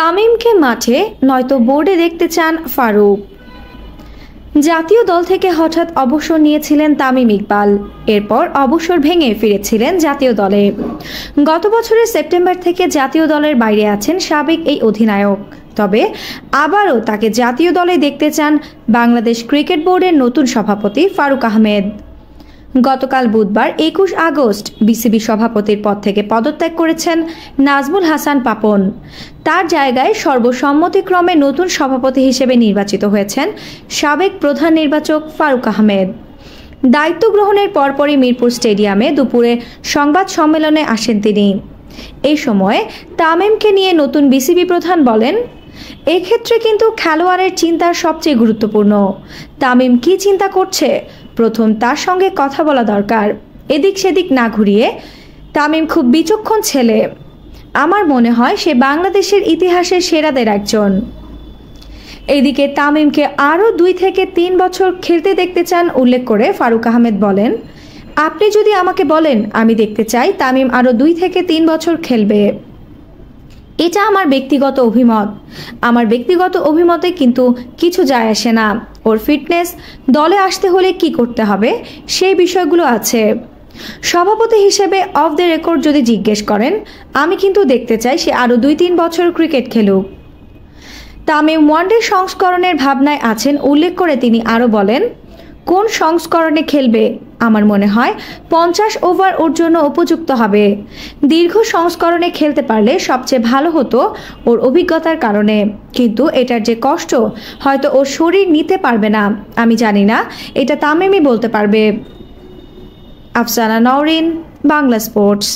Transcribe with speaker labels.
Speaker 1: তামিমকে মাঠে নয়তো বোর্ডে দেখতে চান ফারুক। জাতীয় দল থেকে হঠাৎ অবসর নিয়েছিলেন তামিম ইকবাল। এরপর অবসর ভেঙে ফিরেছিলেন জাতীয় দলে। গত বছরের সেপ্টেম্বর থেকে জাতীয় দলের বাইরে আছেন সাবেক এই অধিনায়ক। তবে আবারও তাকে জাতীয় দলে দেখতে চান বাংলাদেশ ক্রিকেট বোর্ডের নতুন সভাপতি ফারুক আহমেদ। গতকাল বুধবার ২১ আগস্ট বিসিবি সভাপতির পদ থেকে পদত্যাগ করেছেন নাজমুল হাসান পাপন। তার জায়গায় সর্বসম্মতিক্রমে নতুন সভাপতি হিসেবে নির্বাচিত হয়েছেন সাবেক প্রধান নির্বাচক ফারুক আহমেদ। দায়িত্ব গ্রহণের পরপরই মিরপুর স্টেডিয়ামে দুপুরে সংবাদ সম্মেলনে আসেন তিনি। এই সময় তামিমকে নিয়ে নতুন বিসিবি প্রধান বলেন, এক্ষেত্রে কিন্তু খেলোয়াড়ের চিন্তা সবচেয়ে গুরুত্বপূর্ণ। তামিম কি চিন্তা করছে, প্রথম তার সঙ্গে কথা বলা দরকার, এদিক সেদিক না ঘুরিয়ে। তামিম খুব বিচক্ষণ ছেলে। আমার মনে হয় সে বাংলাদেশের ইতিহাসের সেরাদের একজন। এদিকে তামিমকে আরও ২ থেকে ৩ বছর খেলতে দেখতে চান উল্লেখ করে ফারুক আহমেদ বলেন, আপনি যদি আমাকে বলেন, আমি দেখতে চাই তামিম আরও ২ থেকে ৩ বছর খেলবে। এটা আমার ব্যক্তিগত অভিমত। আমার ব্যক্তিগত অভিমতে কিন্তু কিছু যায় আসে না। ওর ফিটনেস, দলে আসতে হলে কি করতে হবে, সেই বিষয়গুলো আছে। সভাপতি হিসেবে অফ দ্য রেকর্ড যদি জিজ্ঞেস করেন, আমি কিন্তু দেখতে চাই সে আরও ২-৩ বছর ক্রিকেট খেলুক। তামিম ওয়ানডে সংস্করণের ভাবনায় আছেন উল্লেখ করে তিনি আরও বলেন, কোন সংস্করণে খেলবে, আমার মনে হয় ৫০ ওভার ওর জন্য উপযুক্ত হবে। দীর্ঘ সংস্করণে খেলতে পারলে সবচেয়ে ভালো হতো ওর অভিজ্ঞতার কারণে, কিন্তু এটার যে কষ্ট হয়তো ওর শরীর নিতে পারবে না। আমি জানি না, এটা তামিমই বলতে পারবে। আফসানা নওরিন, বাংলা স্পোর্টস।